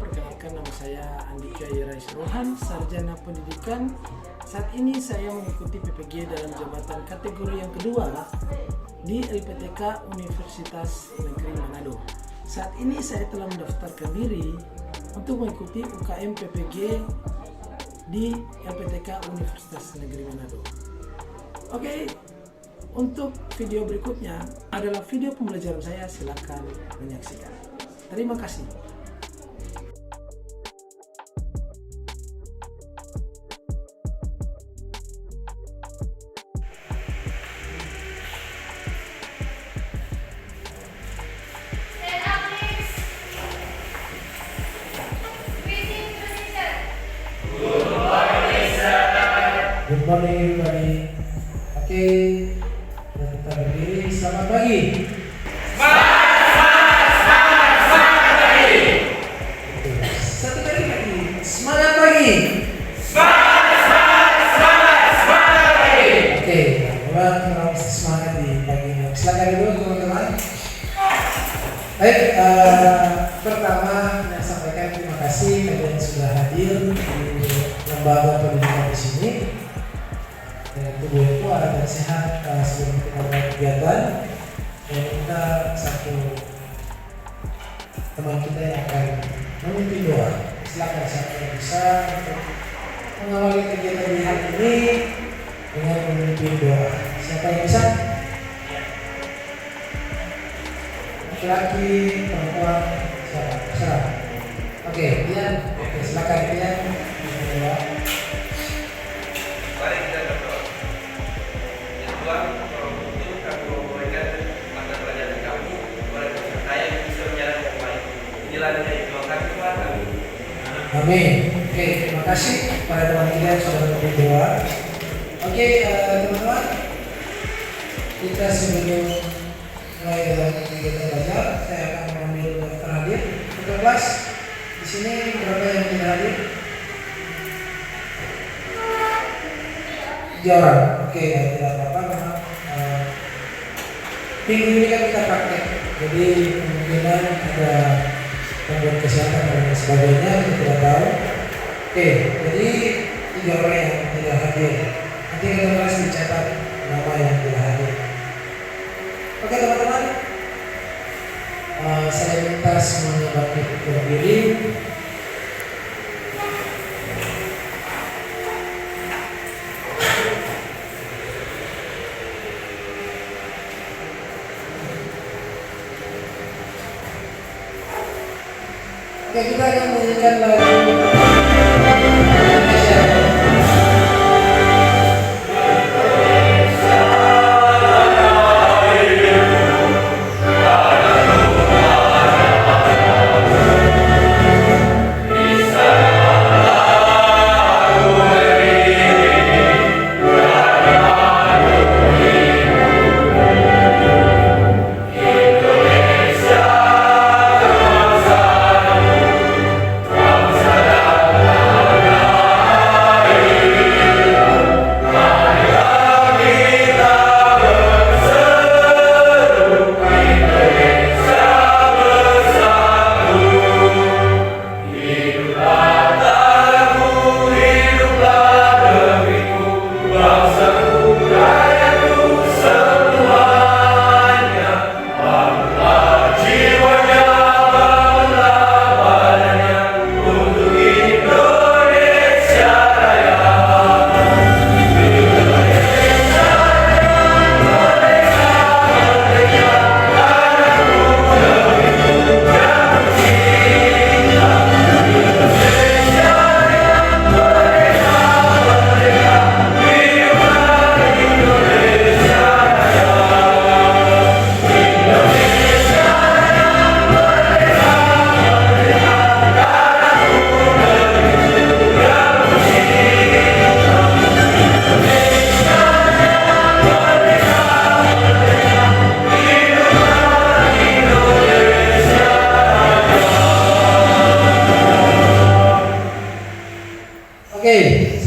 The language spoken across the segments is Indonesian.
perkenalkan nama saya Andika Yerais Rohan, Sarjana Pendidikan. Saat ini saya mengikuti PPG dalam jabatan kategori yang kedua di LPTK Universitas Negeri Manado. Saat ini saya telah mendaftarkan diri untuk mengikuti UKM PPG di LPTK Universitas Negeri Manado. Oke, untuk video berikutnya adalah video pembelajaran saya, silakan menyaksikan. Terima kasih. Good morning everybody. Oke, kita berdiri. Selamat pagi. Semangat pagi. Satu kali lagi. Semangat pagi. Semangat pagi. Oke, teman-teman kita mesti semangat di pagi ini. Silakan dulu teman-teman. Baik, pertama saya sampaikan terima kasih kalian sudah hadir di lembaga pendidikan di sini. Tubuh itu agar sehat sebelum kita mulai kegiatan. Dan kita satu teman kita yang akan memimpin doa. Silakan siapa yang bisa untuk mengawali kegiatan di hari ini dengan memimpin doa. Siapa yang bisa? Laki-laki, perempuan, siapa? Serah. Oke, Dian. Oke, silakan Dian memimpin doa. Mari kita berdoa. Ya Tuhan, tolong tuntun kami memberikan mata pelajaran kami kepada peserta yang bisa berjalan dengan baik. Inilah dari doa kami Tuhan. Amin. Amin. Oke, terima kasih kepada teman kita yang sudah memimpin doa. Oke, teman-teman, kita sebelum mulai dalam kegiatan belajar, saya akan mengambil daftar hadir untuk kelas. Di sini berapa yang tidak hadir? 3 orang. Oke, tidak apa-apa karena minggu ini kan kita praktek, jadi kemungkinan ada gangguan kesehatan dan sebagainya, kita tidak tahu. Oke, jadi 3 orang yang tidak hadir. Nanti kita kelas dicatat nama yang tidak hadir. Oke teman-teman, saya minta semuanya bangkit berdiri. Oke, kita akan menyanyikan lagu Indonesia.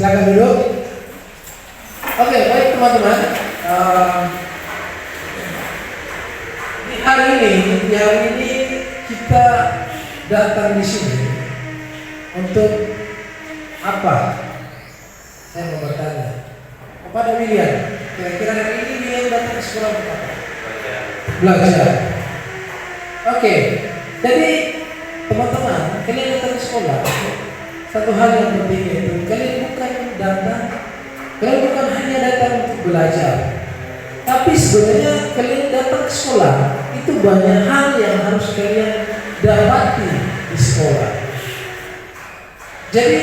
Silakan duduk. Oke, baik teman-teman. Di hari ini kita datang di sini untuk apa? Saya mau bertanya kepada William. Kira-kira hari ini William datang ke sekolah untuk apa? Belajar. Oke. Jadi teman-teman, kalian datang ke sekolah. Satu hal yang penting itu kalian bukan hanya datang untuk belajar. Tapi sebenarnya kalian datang ke sekolah itu banyak hal yang harus kalian dapati di sekolah. Jadi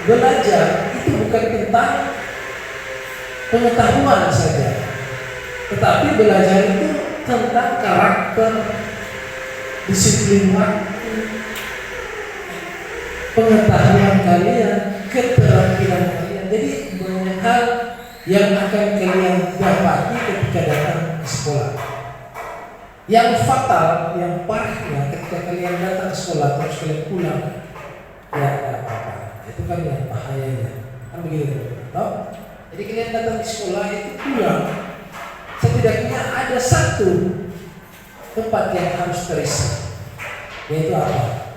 belajar itu bukan tentang pengetahuan saja, tetapi belajar itu tentang karakter, disiplin waktu, pengetahuan kalian, keterampilan kalian. Jadi banyak hal yang akan kalian dapati ketika datang ke sekolah. Yang fatal, yang parahnya ketika kalian datang ke sekolah terus kalian pulang, ya apa-apa. Itu kan yang bahayanya. Kan begitu, toh? Jadi kalian datang ke sekolah itu pulang, setidaknya ada satu tempat yang harus terisi, yaitu apa?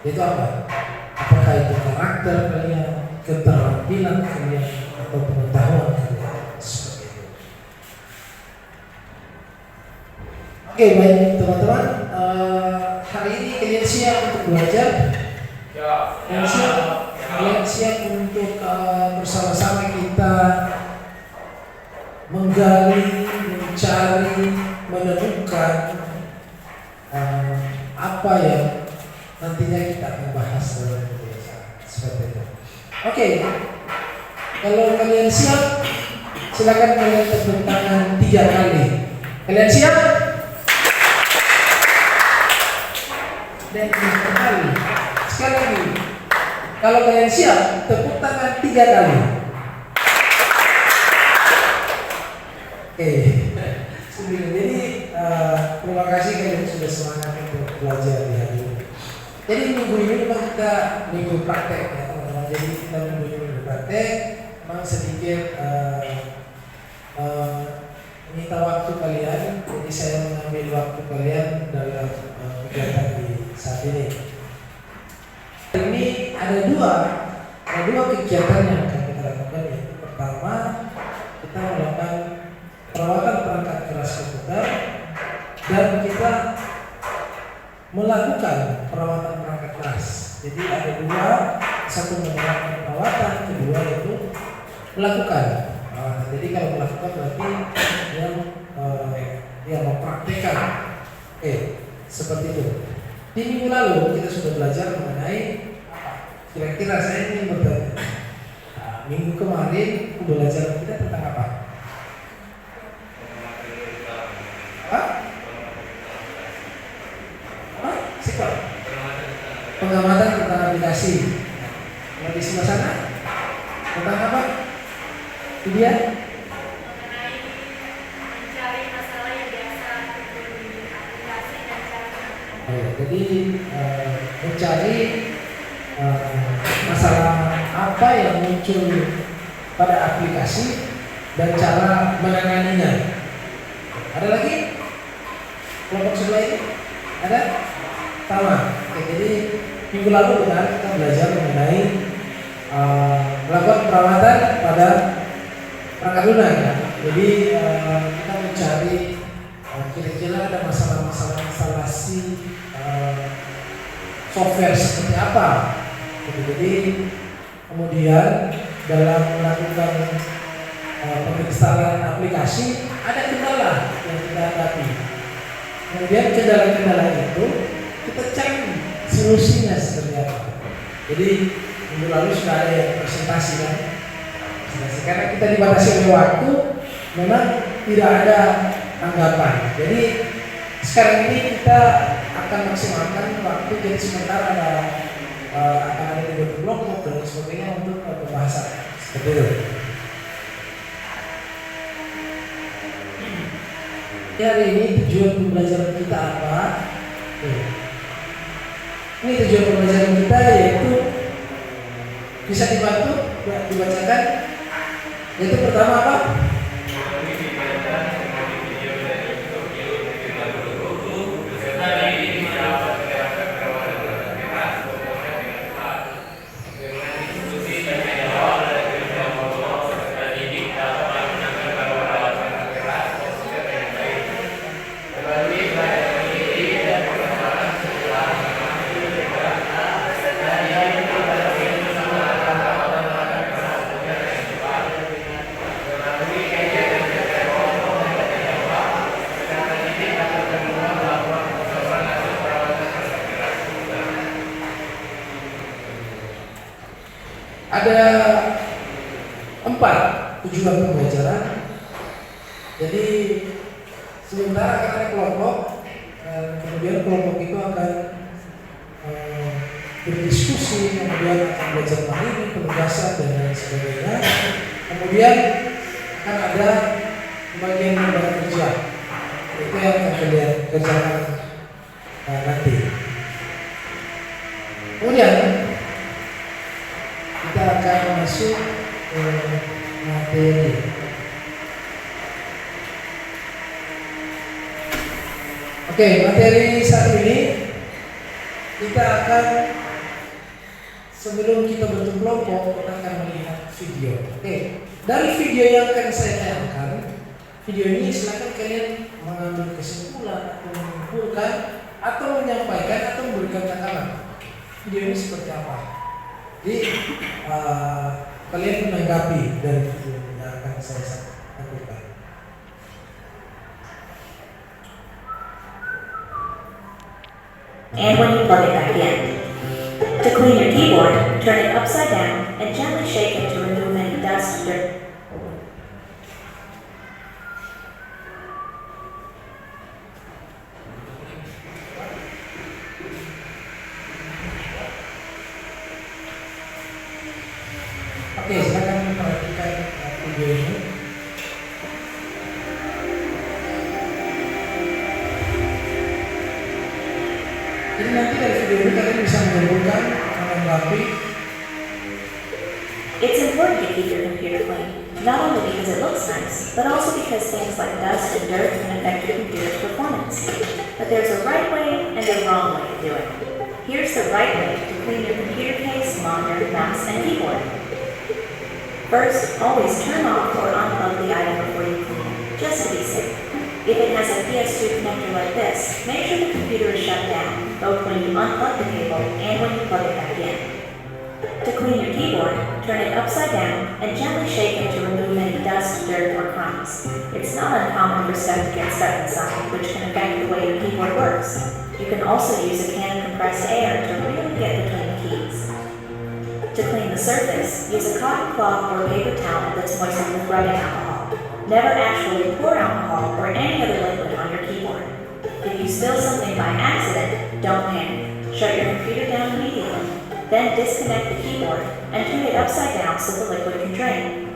Yaitu apa? Apakah itu karakter kalian, keterampilan kalian, atau pengetahuan kalian? Seperti itu. Oke, baik teman-teman. Hari ini kalian siap untuk belajar? Kalian siap? Kalian siap untuk bersama-sama kita menggali, mencari, menemukan apa yang nantinya kita akan bahas dalam pembahasan seperti itu. Oke, kalau kalian siap, silakan kalian tepuk tangan 3 kali. Kalian siap? Dan kembali sekali lagi. Kalau kalian siap, tepuk tangan 3 kali. Oke. Jadi terima kasih kalian sudah semangat untuk belajar di hari ini. Jadi minggu ini memang kita minggu praktek ya teman-teman. Jadi kita minggu praktek, memang sedikit minta waktu kalian. Jadi saya mengambil waktu kalian dalam kegiatan di saat ini. Ini ada dua kegiatan yang akan kita lakukan, yaitu pertama kita melakukan perawatan perangkat keras komputer dan kita melakukan perawatan perangkat keras. Jadi ada dua, satu melakukan perawatan, kedua yaitu melakukan perawatan. Jadi kalau melakukan berarti yang mempraktikkan. Seperti itu. Di minggu lalu kita sudah belajar mengenai kira-kira saya ingin bertanya. Minggu kemarin belajar kita tentang apa? Sikap. Pengamatan tentang aplikasi. Yang di sebelah sana tentang apa? Itu dia. Jadi mencari masalah apa yang muncul pada aplikasi dan cara menanganinya. Ada lagi? Kelompok sebelah ini? Ada? Sama. Jadi minggu lalu benar kita belajar mengenai melakukan perawatan pada perangkat lunak. Ya. Jadi kita mencari kira-kira ada masalah-masalah instalasi software seperti apa. Jadi kemudian dalam melakukan penginstalan aplikasi ada kendala yang kita hadapi. Kemudian kendala-kendala itu kita cari solusinya seperti apa. Jadi minggu lalu sudah ada yang presentasi kan. Karena kita dibatasi oleh waktu, memang tidak ada tanggapan. Jadi sekarang ini kita akan maksimalkan waktu, jadi sementara akan ada 3 blok dan sebagainya untuk pembahasan seperti itu. Hari ini tujuan pembelajaran kita apa? Ini tujuan pembelajaran kita yaitu bisa dibacakan. Yaitu pertama apa? Ada 4 tujuan pembelajaran. Jadi sementara akan ada kelompok, kemudian kelompok itu akan berdiskusi, kemudian akan belajar materi, penugasan dan lain sebagainya. Kemudian akan ada bagian lembar kerja, itu yang akan kalian kerjakan nanti. Kemudian kita akan masuk ke materi. Oke, materi saat ini kita akan, sebelum kita bentuk kelompok, kita akan melihat video. Oke, dari video yang akan saya tayangkan, video ini silakan kalian mengambil kesimpulan atau menyimpulkan atau menyampaikan atau memberikan tanggapan. Video ini seperti apa? Jadi kalian menanggapi dari video yang akan saya lakukan. And when you plug it back in. To clean your keyboard, turn it upside down and gently shake it to remove any dust, dirt. Oke, silakan perhatikan video ini. Jadi nanti dari video ini kalian bisa menyimpulkan, menanggapi. It's important to keep your computer clean, not only because it looks nice, but also because things like dust and dirt can affect your computer's performance. But there's a right way and a wrong way to do it. Here's the right way to clean your computer case, monitor, mouse, and keyboard. First, always turn off or unplug the item before you clean it, just to be safe. If it has a PS2 connector like this, make sure the computer is shut down, both when you unplug the cable and when you plug it back in. To clean your keyboard, turn it upside down and gently shake it to remove any dust, dirt, or crumbs. It's not uncommon for stuff to get stuck inside, which can affect the way your keyboard works. You can also use a can of compressed air to really get between the keys. To clean the surface, use a cotton cloth or paper towel that's moistened with rubbing alcohol. Never actually pour alcohol or any other liquid on your keyboard. If you spill something by accident, don't panic. Shut your computer down immediately. Then disconnect the keyboard and turn it upside down so the liquid can drain.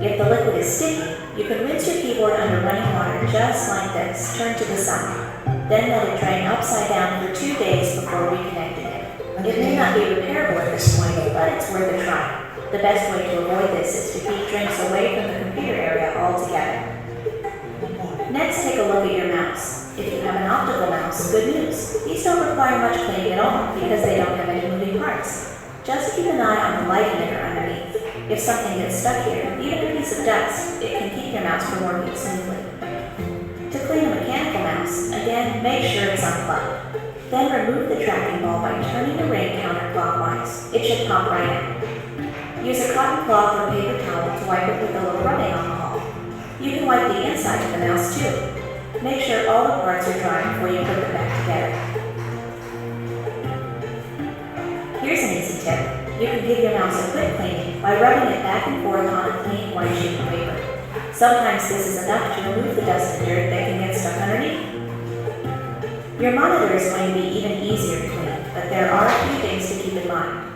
If the liquid is sticky, you can rinse your keyboard under running water just like this, turned to the side. Then let it drain upside down for 2 days before reconnecting it. It may not be repairable at this point, but it's worth a try. The best way to avoid this is to keep drinks away from the computer area altogether. Next, take a look at your mouse. If you have an optical mouse, good news. These don't require much cleaning at all because they don't have any moving parts. Just keep an eye on the light emitter underneath. If something gets stuck here, even a piece of dust, it can keep your mouse from working smoothly. To clean a mechanical mouse, again, make sure it's unplugged. Then remove the tracking ball by turning the ring counterclockwise. It should pop right out. Use a cotton cloth or paper towel to wipe it with a little rubbing alcohol. You can wipe the inside of the mouse too. Make sure all the parts are dry before you put them back together. Here's an easy tip. You can give your mouse a quick cleaning by rubbing it back and forth on a clean white sheet of paper. Sometimes this is enough to remove the dust and dirt that can get stuck underneath. Your monitor is going to be even easier to clean, but there are a few things to keep in mind.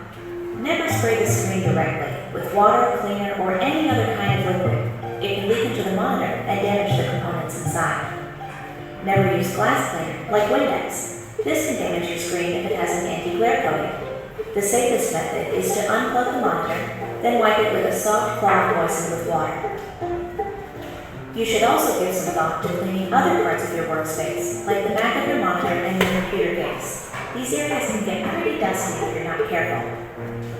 Never spray the screen directly with water, cleaner, or any other kind of liquid. It can leak into the monitor and damage the components inside. Never use glass cleaner, like Windex. This can damage your screen if it has an anti-glare coating. The safest method is to unplug the monitor, then wipe it with a soft cloth moistened with water. You should also give some thought to cleaning other parts of your workspace, like the back of your monitor and your computer case. These areas can get pretty dusty if you're not careful.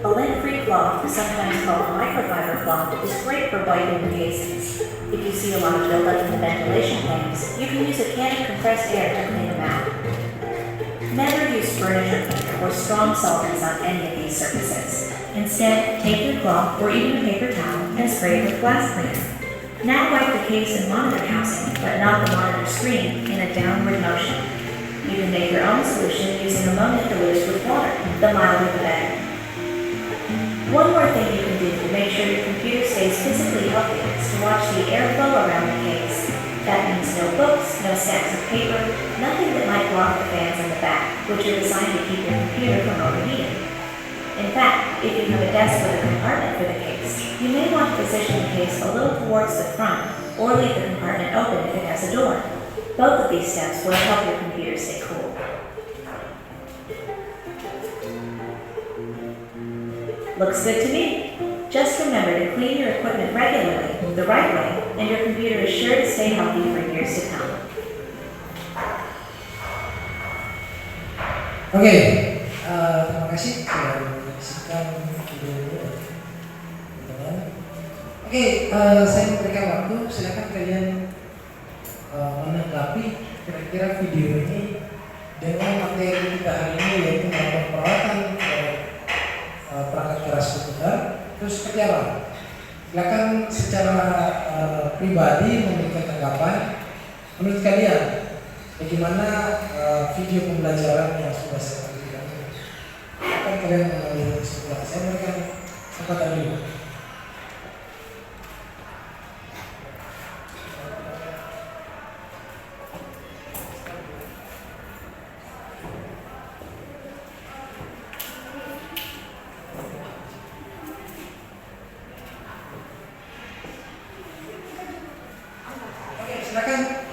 A lint-free cloth, sometimes called microfiber cloth, is great for wiping the casings. If you see a lot of buildup in the ventilation fans, you can use a can of compressed air to clean them out. Never use furniture cleaner or strong solvents on any of these surfaces. Instead, take your cloth or even a paper towel and spray it with glass cleaner. Now wipe the case and monitor housing, but not the monitor screen, in a downward motion. You can make your own solution using ammonia dilutes with water. The milder the better. One more thing healthiest to watch the airflow around the case. That means no books, no stacks of paper, nothing that might block the fans in the back, which are designed to keep your computer from overheating. In fact, if you have a desk with a compartment for the case, you may want to position the case a little towards the front or leave the compartment open if it has a door. Both of these steps will help your computer stay cool. Looks good to me. Just remember to clean your equipment regularly, the right way, and your computer is sure to stay healthy for years to come. Oke, terima kasih sudah menyaksikan video ini, teman-teman. Oke, saya memberikan waktu, silakan kalian menanggapi kira-kira video ini dengan materi kita hari ini, yaitu melakukan perawatan perangkat keras komputer. Terus seperti apa? Silakan secara pribadi memberikan tanggapan. Menurut kalian, bagaimana video pembelajaran yang sudah saya berikan? Akan kalian mengambil sebelah. Saya berikan kesempatan dulu.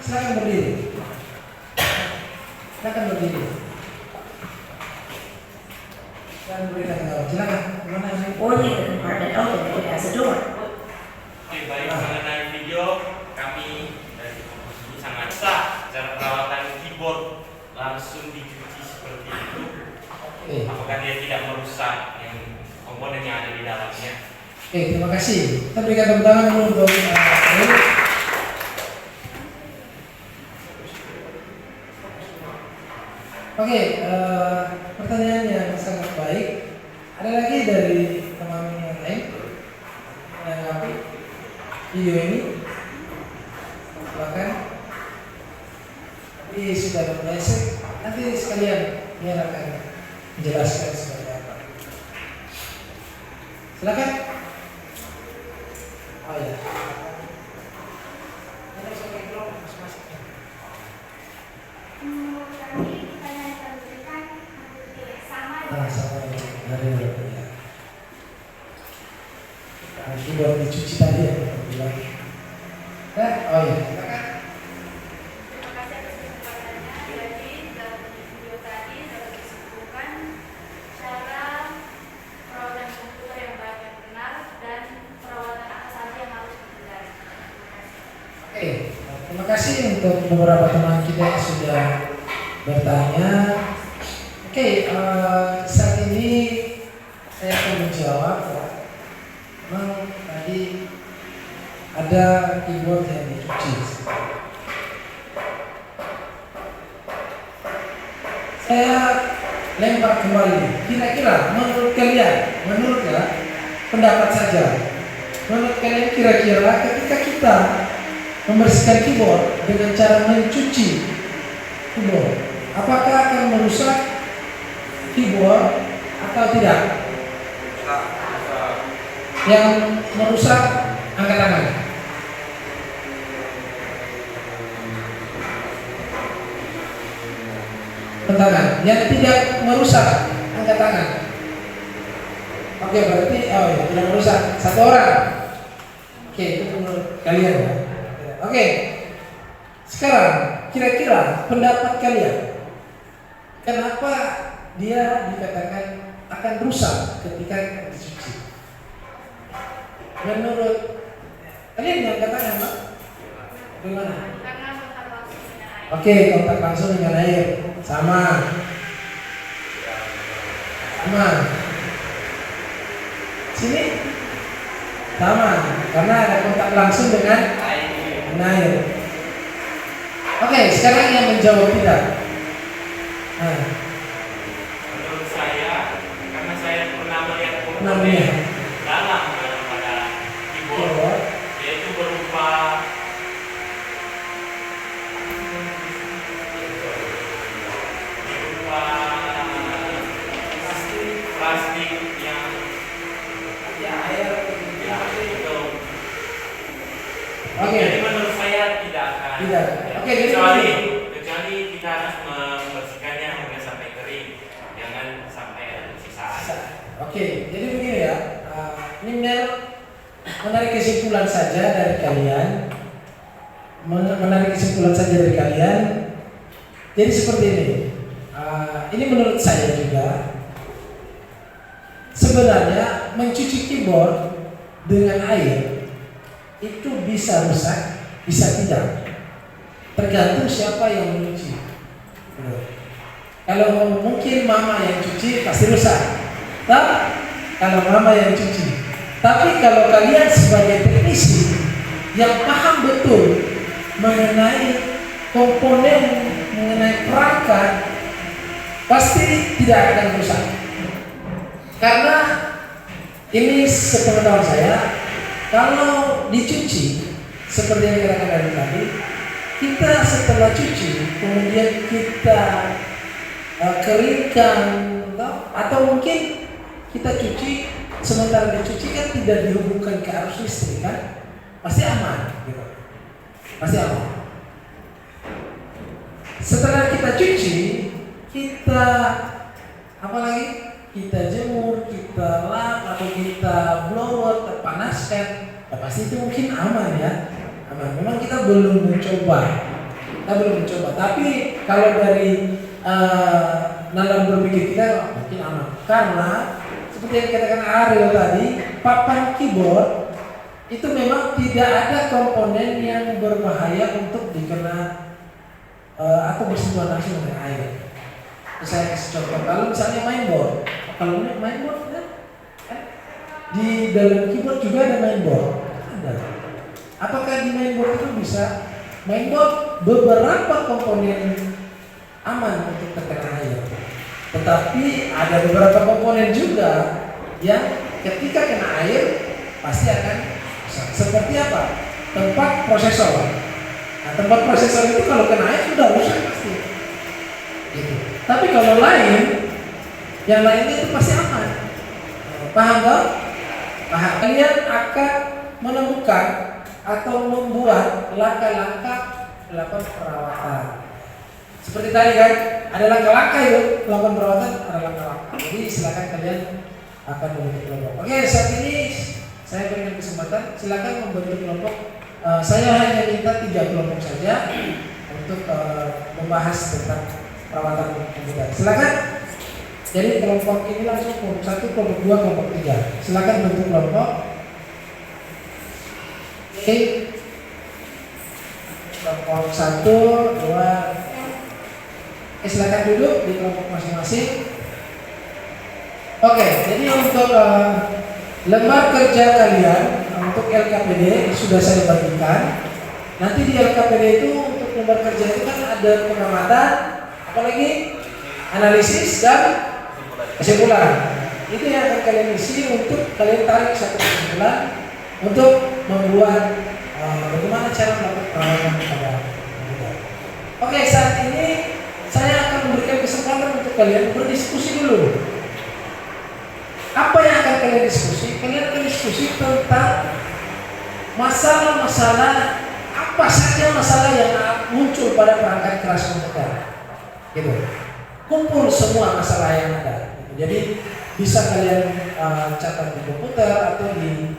Silakan berdiri. Silakan berdiri. Silakan berdiri. Silakan. Or leave the compartment open if it has a door. Oke, baik, mengenai video kami dari komposisi sangat sah. Cara perawatan keyboard langsung dicuci seperti itu. Apakah dia tidak merusak yang komponen yang ada di dalamnya? Oke, terima kasih. Kita berikan tepuk tangan dulu untuk Oke, pertanyaan yang sangat baik. Ada lagi dari teman yang lain menanggapi video ini? Silakan. Tapi sudah berhasil. Nanti sekalian dia akan menjelaskan seperti apa. Silakan. Oh ya. Keyboard dicuci tadi ya, bilang. Oh iya, silakan. Terima kasih atas kesempatannya. Jadi dalam video tadi dapat disebutkan cara perawatan komputer yang baik dan benar dan perawatan apa saja yang harus dihindari. Oke, terima kasih untuk beberapa teman kita yang sudah bertanya. Oke, saat ini saya akan menjawab. Memang tadi ada keyboard yang dicuci. Saya lempar kembali. Kira-kira menurut kalian, pendapat saja. Menurut kalian kira-kira ketika kita membersihkan keyboard dengan cara mencuci keyboard, apakah akan merusak keyboard atau tidak? Yang merusak angkat tangan. Tangan. Yang tidak merusak angkat tangan. Oke, berarti tidak merusak. Satu orang. Oke, itu menurut kalian ya. Oke. Sekarang kira-kira pendapat kalian, kenapa dia dikatakan akan rusak ketika dicuci? Menurut kalian yang katakan, Pak? Bagaimana? Karena kontak langsung dengan air. Oke, kontak langsung dengan air. Sama. Sini? Sama, karena ada kontak langsung dengan air. Oke, sekarang yang menjawab tidak. Menurut saya, karena saya pernah melihat Namanya. dalam pada keyboard, yaitu berupa plastik yang itu Oke. Jadi menurut saya tidak akan. Tidak. Ya. Oke, jadi kecuali kita harus membersihkannya hingga sampai kering, jangan sampai ada sisaan. Oke, jadi begini ya. Ini menarik kesimpulan saja dari kalian. Menarik kesimpulan saja dari kalian. Jadi seperti ini. Ini menurut saya juga. Sebenarnya mencuci keyboard dengan air itu bisa rusak, bisa tidak. Tergantung siapa yang mencuci. Kalau mungkin mama yang cuci pasti rusak. Kalau mama yang cuci. Tapi kalau kalian sebagai teknisi yang paham betul mengenai komponen, mengenai perangkat, pasti tidak akan rusak. Karena ini sepengetahuan saya, kalau dicuci seperti yang kita katakan tadi, kita setelah cuci kemudian kita keringkan, atau mungkin kita cuci, sementara dicuci kan tidak dihubungkan ke arus listrik kan, pasti aman gitu. Pasti aman. Setelah kita cuci, kita apa lagi? Kita jemur, kita lap, atau kita blower, terpanaskan, ya pasti itu mungkin aman ya, aman. Memang kita belum mencoba, Tapi kalau dari dalam berpikir kita mungkin aman, karena seperti yang dikatakan Ariel tadi, papan keyboard itu memang tidak ada komponen yang berbahaya untuk dikena atau bersentuhan langsung dengan air. Saya kasih contoh, kalau misalnya mainboard, di dalam keyboard juga ada mainboard. Ada. Apakah di mainboard itu bisa? Mainboard beberapa komponen aman untuk terkena air. Tetapi ada beberapa komponen juga yang ketika kena air pasti akan rusak. Seperti apa? Tempat prosesor. Nah, tempat prosesor itu kalau kena air sudah rusak pasti. Gitu. Tapi kalau yang lainnya itu pasti aman. Paham tak? Paham. Kalian akan menemukan atau membuat langkah-langkah melakukan perawatan. Seperti tadi kan, ada langkah-langkah itu melakukan perawatan, ada langkah-langkah. Jadi silakan kalian akan membentuk kelompok. Oke, saat ini saya berikan kesempatan, silakan membentuk kelompok. Saya hanya minta 3 kelompok saja untuk membahas tentang perawatan komputer. Silakan. Jadi kelompok ini langsung kelompok 1, kelompok 2, kelompok 3. Silakan bentuk kelompok. Oke. Kelompok 1, 2. Silakan duduk di kelompok masing-masing. Oke, jadi untuk lembar kerja kalian untuk LKPD sudah saya bagikan. Nanti di LKPD itu untuk lembar kerja itu kan ada pengamatan, apalagi analisis dan kesimpulan. Itu yang akan kalian isi untuk kalian tarik satu kesimpulan untuk membuat bagaimana cara melakukan perawatan kepada komputer. Oke, saat ini saya akan memberikan kesempatan untuk kalian berdiskusi dulu. Apa yang akan kalian diskusi? Kalian akan diskusi tentang masalah-masalah, apa saja masalah yang muncul pada perangkat keras komputer. Gitu. Kumpul semua masalah yang ada. Jadi bisa kalian catat di komputer atau di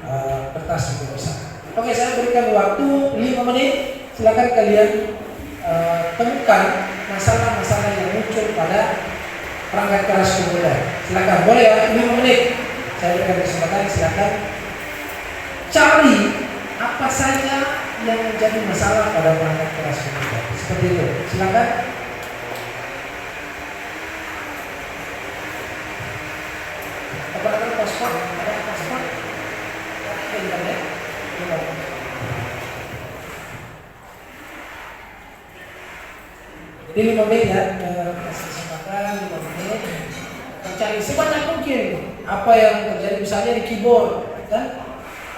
kertas juga bisa. Oke, saya berikan waktu 5 menit. Silakan kalian temukan masalah-masalah yang muncul pada perangkat keras komputer. Silakan, boleh ya, 5 menit. Saya berikan kesempatan, silakan cari apa saja yang menjadi masalah pada perangkat keras komputer. Seperti itu. Silakan. Ada paspor, internet. Jadi 5 menit ya, kasih kesempatan 5 menit. Mencari sebanyak mungkin apa yang terjadi misalnya di keyboard, kan?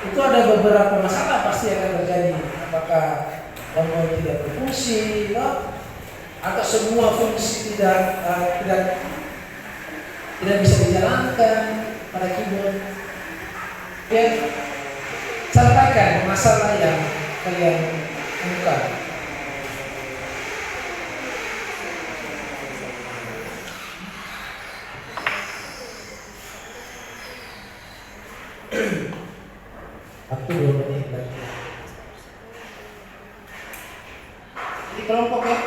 Itu ada beberapa masalah pasti akan terjadi. Apakah tombol tidak berfungsi, atau semua fungsi tidak bisa dijalankan pada keyboard. Ya, sampaikan masalah yang kalian temukan? Waktu 2 menit lagi. Jadi kelompok ya,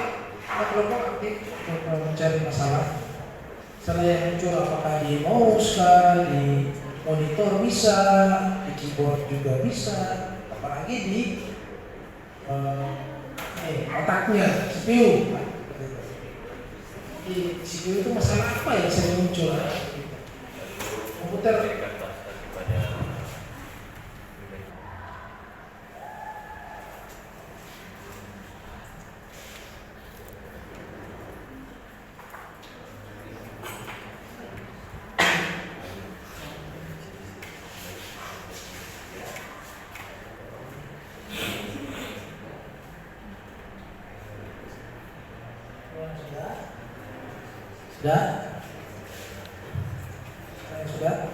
kelompok aktif untuk mencari masalah. Masalah yang muncul apakah di mouse kah, di monitor bisa, di keyboard juga bisa, apalagi di otaknya, CPU. Di CPU itu masalah apa yang sering muncul? Komputer. Sudah? Sudah?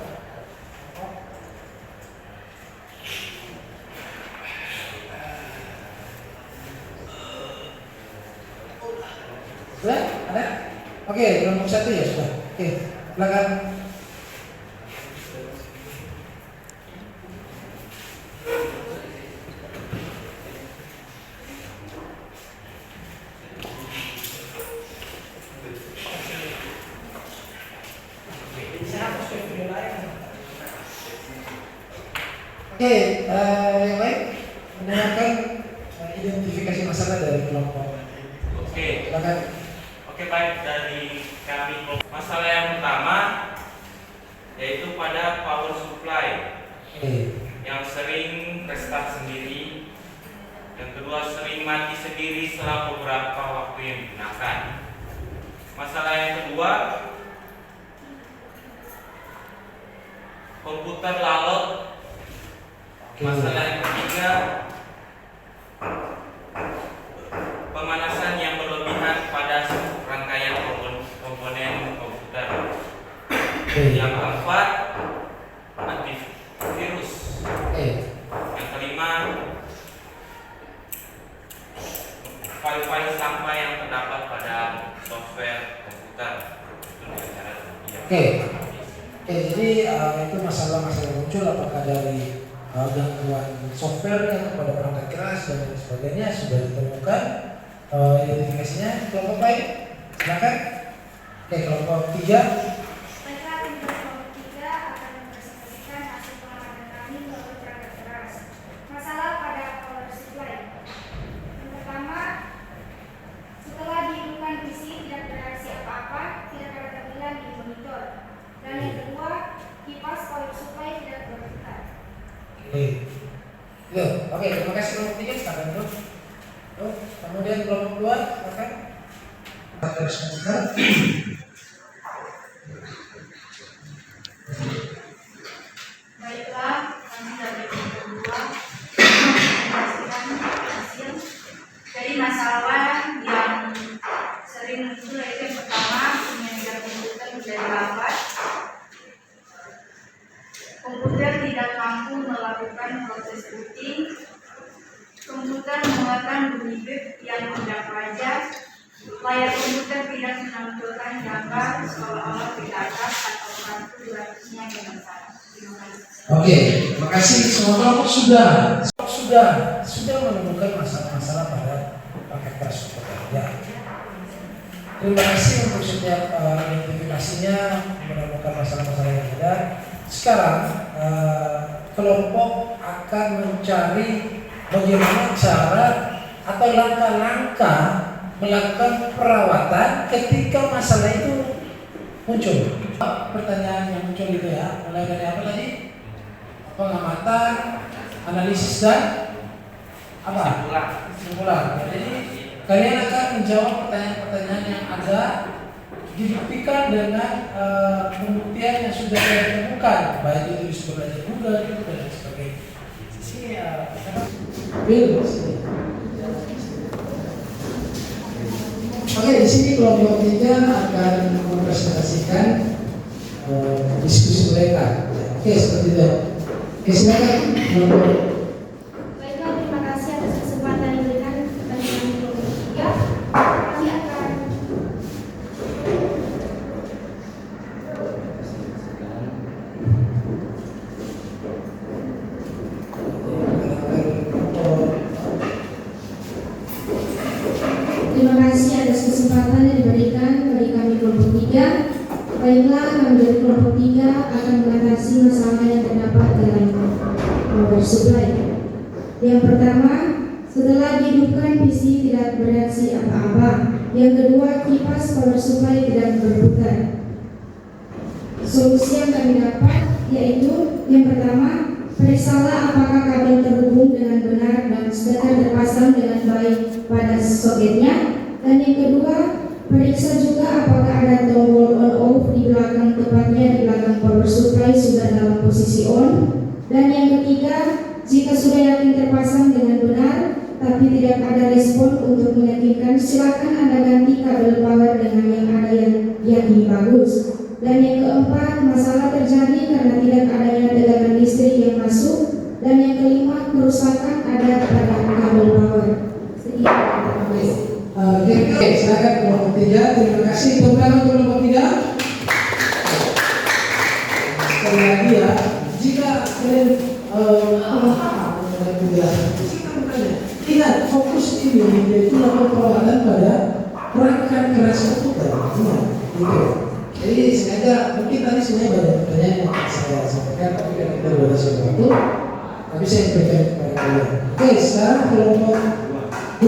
Sudah? Ada? Oke, kelompok 1 ya sudah. Oke, silakan. Oke, yang lain menanyakan identifikasi masalah dari kelompok. Oke. Silakan. Oke, baik, dari kami. Masalah yang pertama yaitu pada power supply yang sering restart sendiri. Yang kedua, sering mati sendiri setelah beberapa waktu yang digunakan. Masalah yang kedua, komputer lalot. Masalah yang ketiga, pemanasan yang berlebihan pada rangkaian komponen komputer. Yang keempat, antivirus. Yang kelima, file-file sampah yang terdapat pada software komputer. Itu dengan cara demikian. Oke, jadi itu masalah-masalah muncul apakah dari gangguan softwarenya kepada perangkat keras dan lain sebagainya sudah ditemukan identifikasinya. Kelompok baik, silakan. Oke, kelompok 3. Baiklah, tim kelompok 3 akan mempresentasikan hasil pengamatan kami melalui perangkat keras. Masalah pada power supply. Yang pertama, setelah dihidupkan PC tidak bereaksi apa-apa, tidak ada tampilan di monitor. Dan yang kedua, kipas power supply tidak berputar. Oke, terima kasih kelompok 3, silakan dulu. Kemudian kelompok 2, silakan. Baiklah, kami dari kelompok 2 menjelaskan hasil dari masalah yang sering muncul, yaitu yang pertama, kinerja komputer menjadi lambat. Komputer tidak mampu melakukan proses booting. Komputer mengeluarkan bunyi bip yang tidak wajar. Layar komputer tidak menampilkan gambar seolah-olah tidak ada atau kartu grafiknya yang besar. Terima kasih. Oke, terima kasih. Semua kelompok sudah menemukan masalah-masalah pada paket keras komputer. Ya. Terima kasih untuk setiap identifikasinya menemukan masalah-masalah yang ada. Sekarang kelompok akan mencari bagaimana cara atau langkah-langkah melakukan perawatan ketika masalah itu muncul. Pertanyaan yang muncul itu ya, mulai dari apa tadi? Pengamatan, analisis dan apa? Kesimpulan. Jadi kalian akan menjawab pertanyaan-pertanyaan yang ada, dibuktikan dengan pembuktian yang sudah ditemukan, baik itu di sumber belajar Google dan lain sebagainya. Oke, di sini kelompok 3 akan mempresentasikan diskusi mereka. Oke, seperti itu. Oke, silakan. Baiklah, terima kasih atas mengatasi masalah yang terdapat dalam power supply. Yang pertama, setelah dihidupkan PC tidak bereaksi apa-apa. Yang kedua, kipas power supply tidak berputar. Solusi yang kami dapat yaitu yang pertama, periksalah apakah kabel terhubung dengan benar dan steker terpasang dengan baik pada soketnya. Dan yang kedua, periksa juga apakah ada tombol on off di belakang, tepatnya di belakang power supply sudah dalam posisi on. Dan yang ketiga, jika sudah yakin terpasang dengan benar tapi tidak ada respon untuk meyakinkan, silakan Anda ganti kabel power dengan yang ada yang yakini bagus. Dan yang keempat, masalah terjadi karena tidak adanya tegangan listrik yang masuk. Dan yang kelima, kerusakan ada pada kabel power. Sekian, terima kasih. Oke, silakan kelompok 3. Terima kasih. Tepuk tangan untuk kelompok 3. Sekali lagi ya, jika kalian ingat fokus ini yaitu melakukan perawatan pada perangkat keras komputer. Gitu. Jadi sengaja mungkin tadi sebenarnya banyak pertanyaan yang saya sampaikan, tapi kan kita sudah sesuatu, tapi saya berikan kepada kalian. Oke, sekarang kelompok 2.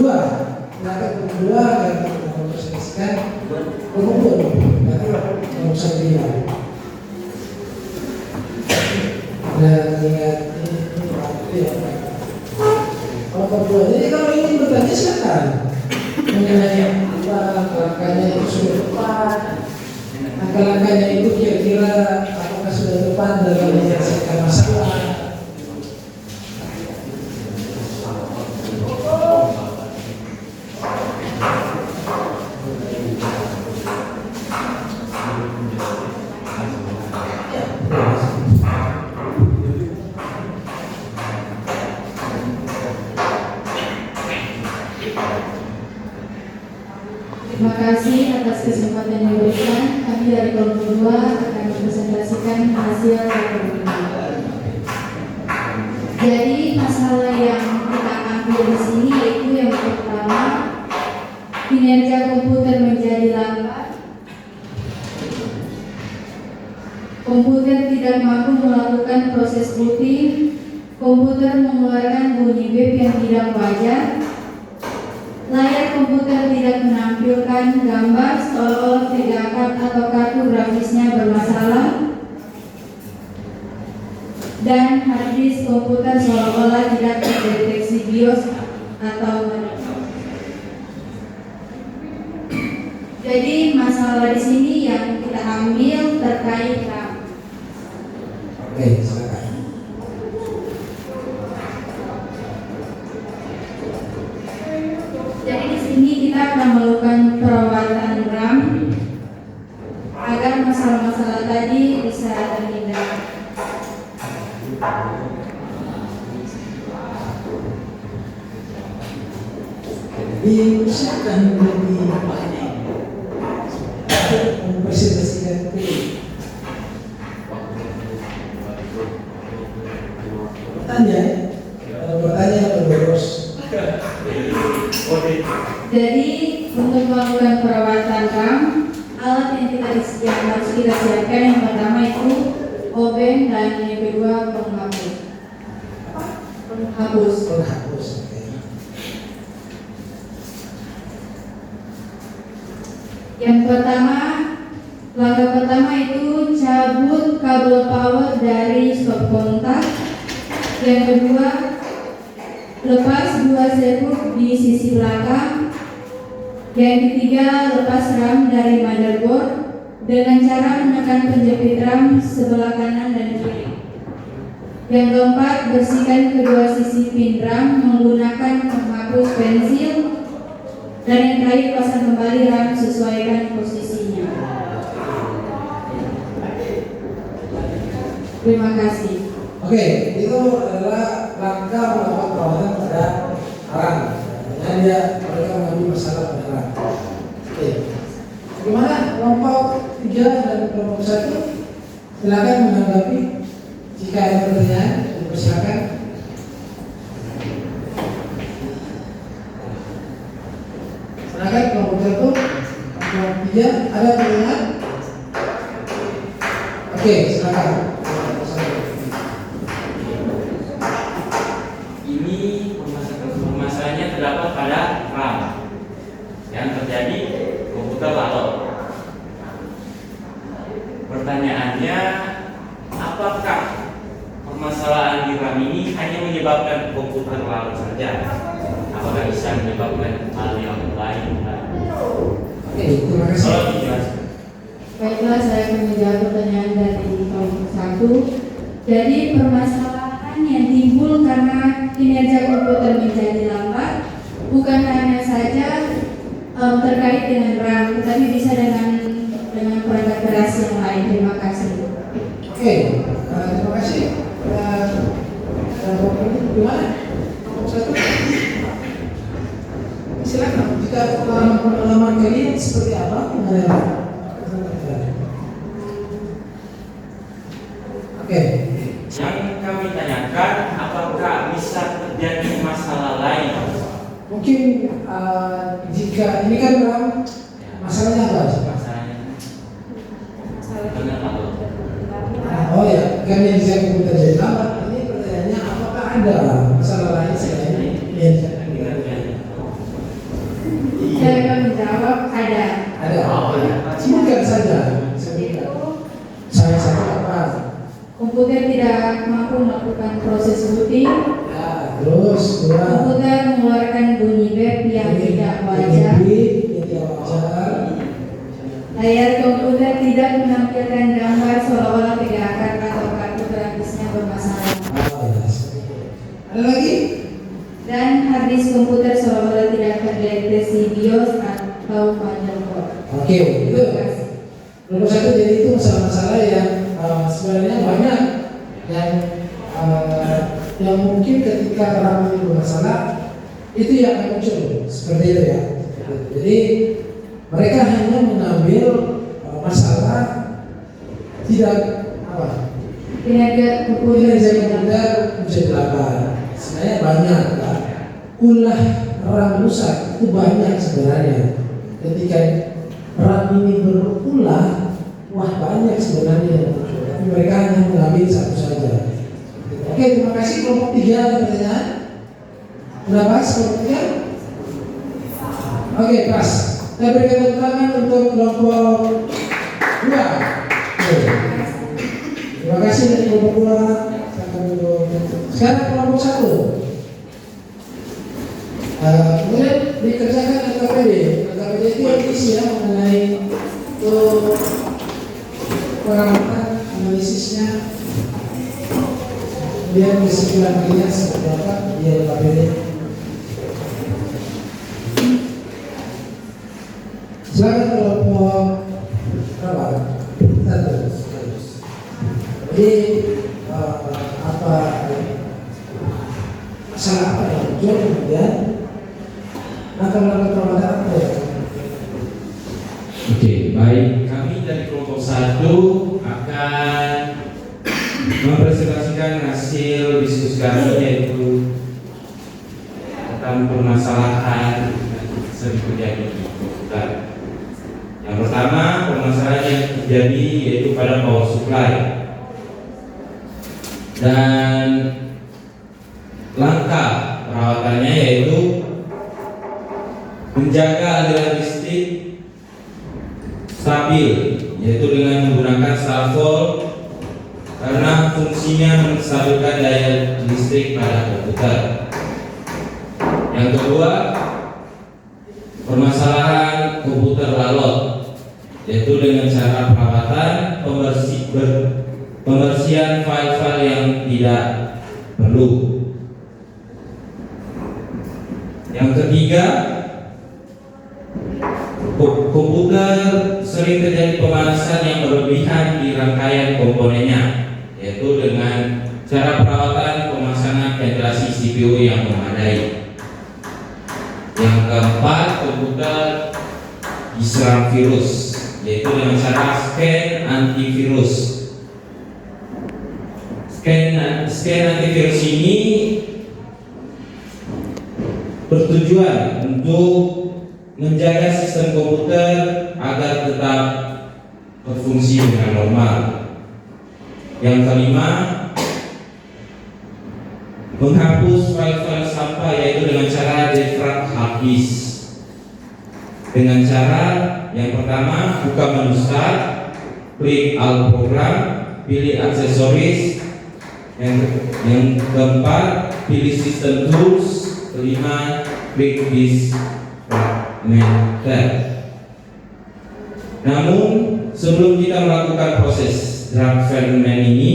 Silakan kelompok 2 agar kita mempresentasikan kelompok 2. Nanti kalau bisa dilihat. Dan ingat ini waktu ya. Kelompok 2. Jadi kalau ingin bertanya silakan mengenai apa langkahnya itu sudah tepat. Langkah-langkahnya itu kira-kira apakah sudah tepat dalam menyelesaikan masalah. Terima kasih atas kesempatan yang diberikan. Kami dari kelompok 2 akan mempresentasikan hasil rapat ini. Jadi masalah yang kita ambil di sini yaitu yang pertama, kinerja komputer menjadi lambat. Komputer tidak mampu melakukan proses booting. Komputer mengeluarkan bunyi bip yang tidak wajar. Layar komputer tidak menampilkan gambar seolah-olah tidak atau kartu grafisnya bermasalah. Dan hard disk komputer seolah-olah tidak terdeteksi BIOS atau jadi masalah di sini yang kita ambil terkait RAM. Oke, silakan. Jadi di sini kita akan melakukan perawatan RAM agar masalah-masalah tadi bisa terhindar. Diusahakan lebih banyak mempresentasikan itu. Bertanya, kalau bertanya terus. Jadi untuk melakukan perawatan RAM, alat yang harus kita siapkan yang pertama itu oven dan yang kedua penghapus. Penghapus. Yang pertama, langkah pertama itu cabut kabel power dari stop kontak. Yang kedua, lepas 2 servo di sisi belakang. Yang ketiga, lepas RAM dari motherboard dengan cara menekan penjepit RAM sebelah kanan dan kiri. Yang keempat, bersihkan kedua sisi pin RAM menggunakan penghapus pensil. Dan yang terakhir, pasang kembali RAM, sesuaikan posisinya. Terima kasih. Oke, itu adalah langkah melakukan perawatan pada RAM. Yang dia mereka mengambil masalah pada RAM. Oke, bagaimana kelompok 3 dan kelompok 1? Silakan menanggapi. Jika ada pertanyaan, silakan. Silakan kelompok 1, kelompok 3, ada pertanyaan? Oke, silakan. permasalahan di RAM ini hanya menyebabkan komputer larut saja? Apakah bisa menyebabkan hal yang lain? Oke, terima kasih. Kalau dijelaskan. Baiklah, saya akan menjawab pertanyaan dari kelompok 1. Jadi permasalahan yang timbul karena kinerja komputer menjadi lambat bukan hanya saja terkait dengan RAM, tetapi bisa dengan perangkat keras yang lain. Terima kasih. Oke, terima kasih. Gimana? Satu. Silakan. Jika pengalaman kalian seperti apa? Oke. Yang kami tanyakan, apakah bisa terjadi masalah lain? Mungkin jika ini kan masalahnya apa? Masalahnya benar atau Oh ya, kan yang saya komputer jadi lambat. Ini pertanyaannya apakah ada masalah lain selain ini? Saya akan menjawab ada. Ada. Sebutkan saja. Saya apa? Komputer tidak mampu melakukan proses booting. Ya, terus dua. Komputer mengeluarkan bunyi bep yang tidak wajar. Yang tidak wajar. Layar komputer tidak menampilkan gambar seolah-olah pergerakan atau kartu grafisnya bermasalah. Ada lagi? Dan harddisk komputer seolah-olah tidak terdeteksi BIOS atau motherboard. Oke, itu nomor satu. Jadi itu masalah-masalah yang sebenarnya banyak yang mungkin ketika RAM ini bermasalah itu yang akan muncul seperti itu ya. Jadi mereka hanya mengambil masalah tidak Kinerja komputer menjadi lambat. Sebenarnya banyak kan. Ulah RAM rusak itu banyak sebenarnya. Ketika RAM ini berulah, wah banyak sebenarnya yang muncul. Tapi mereka hanya mengambil satu saja. Oke, terima kasih. Kelompok 3 ada pertanyaan? Berapa kelompok 3? Oke, pas. Saya berikan tepuk tangan untuk kelompok 2. Terima kasih dari kelompok 2. Sekarang kelompok 1. Kemudian dikerjakan LKPD. LKPD itu isi ya mengenai perawatan analisisnya. Kemudian kesimpulan kalian seperti apa di LKPD. Silakan kelompok berapa? 1. Jadi apa masalah apa yang muncul kemudian langkah-langkah perawatan apa ya? Oke, baik. Kami dari kelompok 1 akan mempresentasikan hasil diskusi kami, yaitu tentang permasalahan yang sering terjadi di komputer. Yang pertama, permasalahan yang terjadi yaitu pada power supply. Dan langkah perawatannya yaitu menjaga aliran listrik stabil, yaitu dengan menggunakan salvo karena fungsinya menstabilkan daya listrik pada komputer. Yang kedua, permasalahan komputer lalot, yaitu dengan cara perawatan pembersihan file-file yang tidak perlu. Yang ketiga, komputer sering terjadi pemanasan yang berlebihan di rangkaian komponennya, yaitu dengan cara perawatan pemasangan ventilasi CPU yang memadai. Yang keempat, komputer diserang virus, yaitu dengan cara scan antivirus. Scan antivirus ini bertujuan untuk menjaga sistem komputer agar tetap berfungsi dengan normal. Yang kelima, menghapus file-file sampah, yaitu dengan cara defrag hard disk. Dengan cara yang pertama, buka menu start, klik all program, pilih aksesoris, Yang keempat, pilih sistem tools. Kelima, klik this fragment tab. Namun sebelum kita melakukan proses draft fragment ini,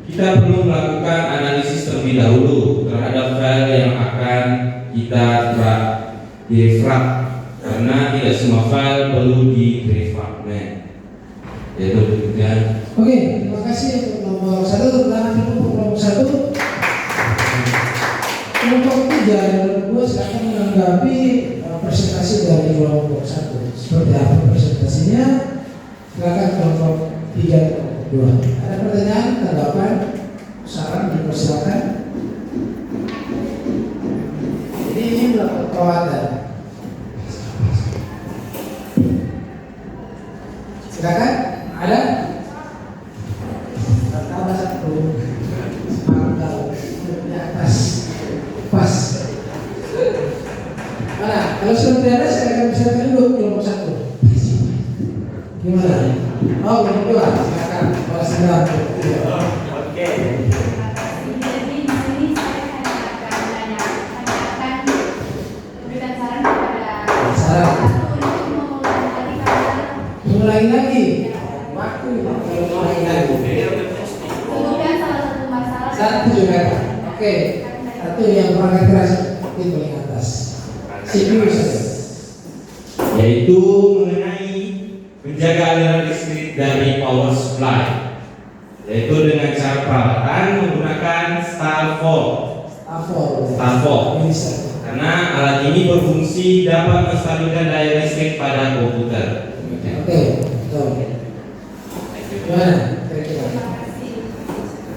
kita perlu melakukan analisis terlebih dahulu terhadap file yang akan kita defrag, karena tidak semua file perlu di defragment. Yaitu demikian. Oke, terima kasih untuk nomor 1. Tepuk tangan dulu untuk nomor 1. Kelompok 3 dan nomor 2 silakan menanggapi presentasi dari kelompok 1. Seperti apa presentasinya? Silakan kelompok 3 dan kelompok 2. Ada pertanyaan, tanggapan, saran, dipersilakan. Jadi ini melakukan perawatan. Silakan. Ada? Tambah 1. Mantap. Di atas. Pas. Mana? Kalau sudah tidak ada, saya akan persilakan dulu kelompok 1. Gimana? Oh, kelompok 2. Silakan. Kalau sudah. Oke. Jadi di sini saya hanya akan menanyakan memberikan saran kepada Saran. satu untuk mengulangi tadi kata Ulangi lagi. Waktu. Kalau ulangi lagi. sebutkan salah satu masalah. Satu juga. Oke. Satu yang perangkat keras itu paling atas. CPU saja. Yaitu mengenai menjaga aliran listrik dari power supply, yaitu dengan cara perawatan menggunakan Starfall. Karena alat ini berfungsi dapat menstabilkan daya listrik pada komputer. Oke. Betul. Gimana? Kira-kira. Terima kasih.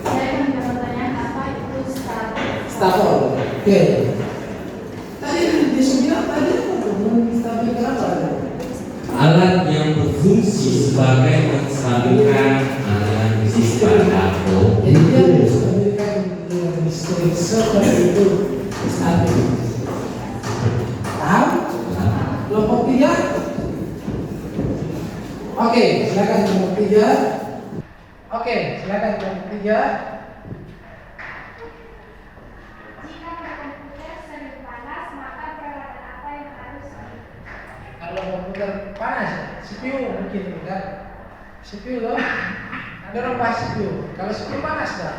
Saya akan bertanya apa itu Starfall. Oke. Tadi disebut tadi apa? Menstabilkan apa? Alat yang berfungsi sebagai menstabilkan aliran listrik pada komputer. Jadi dia menstabilkan listrik seperti itu stabil. Paham? Kelompok 3. Oke, silakan kelompok 3. Oke, silakan kelompok 3. Jika komputer sering panas, maka peralatan apa yang harus Kalau komputer panas, CPU mungkin kan? CPU loh. Ada orang bahas CPU. Kalau CPU panas dah.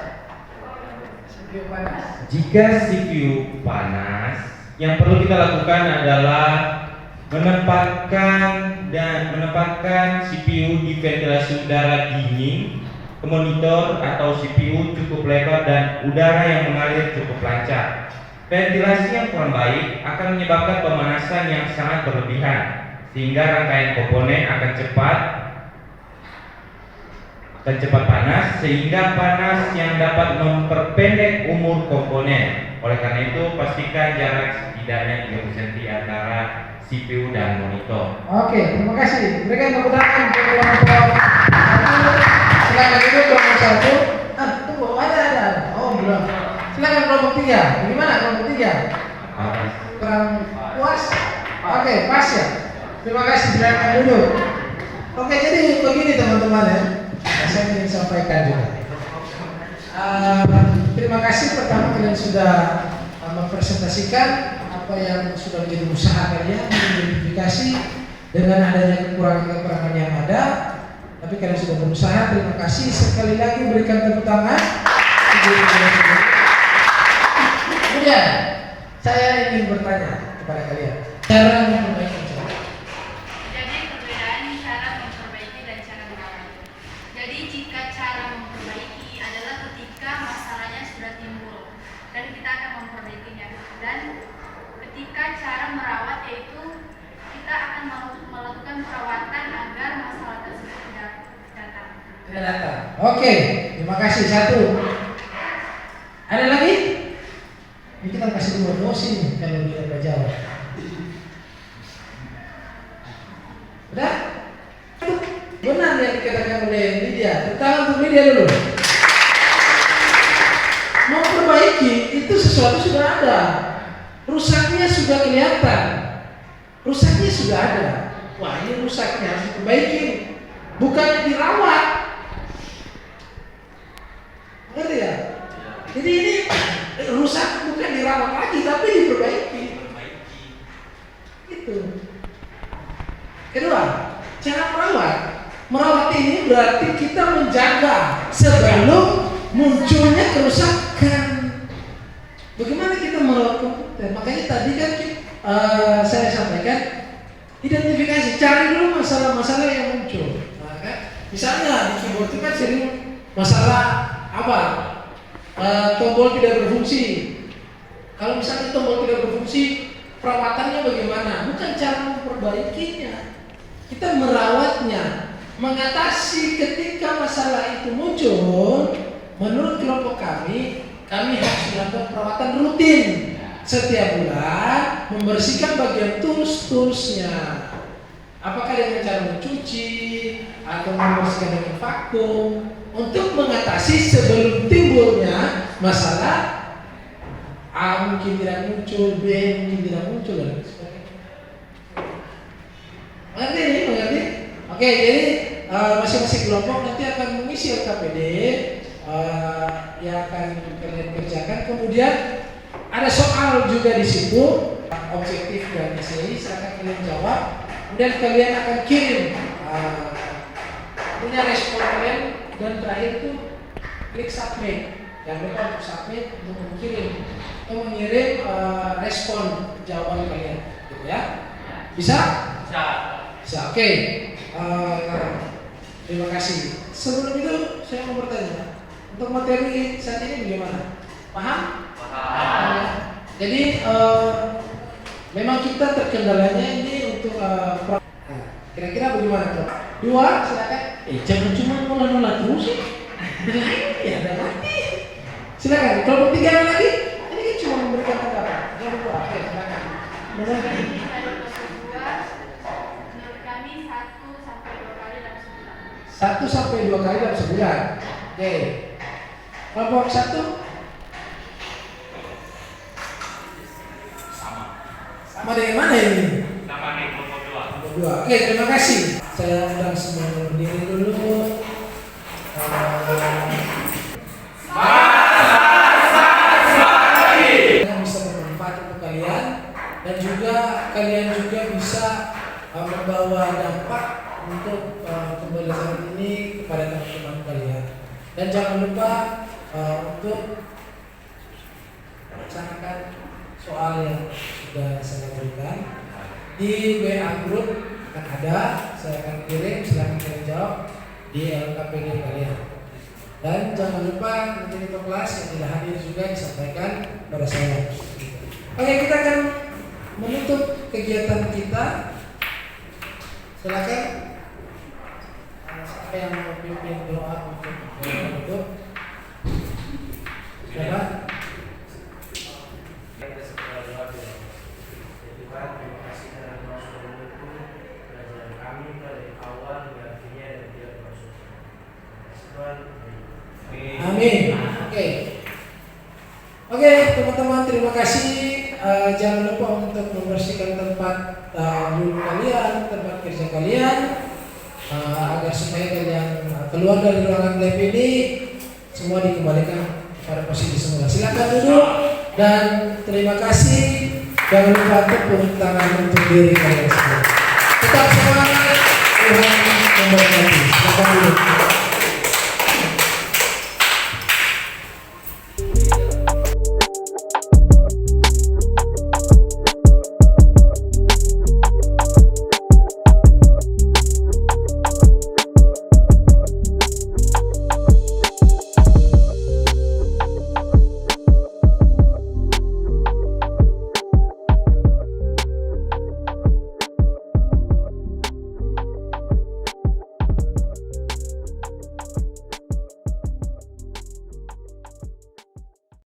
CPU panas. Jika CPU panas, yang perlu kita lakukan adalah menempatkan CPU di ventilasi udara dingin ke monitor atau CPU cukup lebar dan udara yang mengalir cukup lancar. Ventilasi yang kurang baik akan menyebabkan pemanasan yang sangat berlebihan, sehingga rangkaian komponen akan cepat panas, sehingga panas yang dapat memperpendek umur komponen. Oleh karena itu, pastikan jarak setidaknya 30 cm antara CPU dan monitor. Oke, terima kasih. Berikan tepuk tangan untuk kelompok 1. Silakan duduk kelompok 1. Tunggu, ada. Oh, belum. Silakan kelompok 3. Bagaimana kelompok 3? Kurang puas? Oke, pas ya. Terima kasih, silakan duduk. Oke, jadi begini teman-teman ya. Saya ingin sampaikan juga. Terima kasih pertama kalian sudah mempresentasikan apa yang sudah menjadi usaha kalian mengidentifikasi dengan adanya kekurangan-kekurangan yang ada. Tapi kalian sudah berusaha. Terima kasih. Sekali lagi berikan tepuk tangan. Kemudian saya ingin bertanya kepada kalian, cara memperbaiki cara. Jadi perbedaan cara memperbaiki dan cara mengawal. Jadi jika cara memperbaiki adalah ketika masalahnya sudah timbul dan kita akan memperbaikinya. Dan ketika cara merawat yaitu kita akan melakukan perawatan agar masalah tersebut tidak datang. Tidak datang. Oke, terima kasih. 1. Ada lagi? Ini kita kasih 2 dosis nih kalau dia tidak jawab. Udah? Benar yang dikatakan oleh Lydia. Tangan untuk Lydia dulu. Memperbaiki itu sesuatu sudah ada. Rusaknya sudah kelihatan. Rusaknya sudah ada. Wah, ini rusaknya harus diperbaiki. Bukan dirawat. Ngerti ya? Jadi ini rusak bukan dirawat lagi, tapi diperbaiki. Itu. Kedua, cara merawat. Merawat ini berarti kita menjaga sebelum munculnya kerusakan. Bagaimana kita merawat komputer? Makanya tadi kan saya sampaikan, identifikasi, cari dulu masalah-masalah yang muncul. Nah, kan? Misalnya di keyboard itu kan sering masalah apa? Tombol tidak berfungsi. Kalau misalnya tombol tidak berfungsi, perawatannya bagaimana? Bukan cara memperbaikinya, kita merawatnya, mengatasi ketika masalah itu muncul. Menurut kelompok kami harus melakukan perawatan rutin setiap bulan, membersihkan bagian tools-toolsnya. Apakah dengan cara mencuci atau membersihkan dengan vakum untuk mengatasi sebelum timbulnya masalah A mungkin tidak muncul, B mungkin tidak muncul dan sebagainya. Mengerti? Oke, jadi masing-masing kelompok nanti akan mengisi LKPD yang akan kalian kerjakan. Kemudian ada soal juga di situ, objektif dan esai, akan kalian jawab. Kemudian kalian akan kirim punya respon kalian, dan terakhir itu klik submit. Jangan lupa untuk submit untuk mengirim respon jawaban kalian, gitu ya. Bisa? Bisa. Oke. Terima kasih. Sebelum itu saya mau bertanya, untuk materi saat ini bagaimana? Paham? Paham. Jadi memang kita terkendalanya ini untuk kira-kira bagaimana, Prof? 2, silakan. Jangan cuma nolak terus sih. Ya, ada lagi. Silakan. Kelompok 3 lagi. Ini kan cuma memberikan tanggapan. Yang 2, oke, silakan. Jadi pada kelompok 2, menurut kami 1 sampai 2 kali dalam sebulan. 1 sampai 2 kali dalam sebulan. Oke. Kelompok 1 sama dengan mana ini? Sama nih kelompok 2. Kelompok 2. Oke, terima kasih. Saya undang semuanya berdiri dulu. Yang bisa bermanfaat untuk kalian, dan juga kalian juga bisa membawa dampak untuk pembelajaran ini kepada teman-teman kalian. Dan jangan lupa untuk melaksanakan soal yang sudah saya berikan di WA group akan ada, saya akan kirim, silahkan kalian jawab di LKPD kalian. Dan jangan lupa nanti di kelas yang tidak hadir juga disampaikan pada saya. Oke, kita akan menutup kegiatan kita. Silakan siapa yang mau pimpin doa untuk menutup? Silakan. Amin. Oke, teman-teman, terima kasih. Jangan lupa untuk membersihkan tempat duduk kalian, tempat kerja kalian, agar supaya kalian keluar dari ruangan lab ini semua dikembalikan pada posisi semula. Silakan duduk dan terima kasih. Jangan lupa tepuk tangan untuk diri kalian semua. Tetap semangat, Tuhan memberkati. Silakan duduk.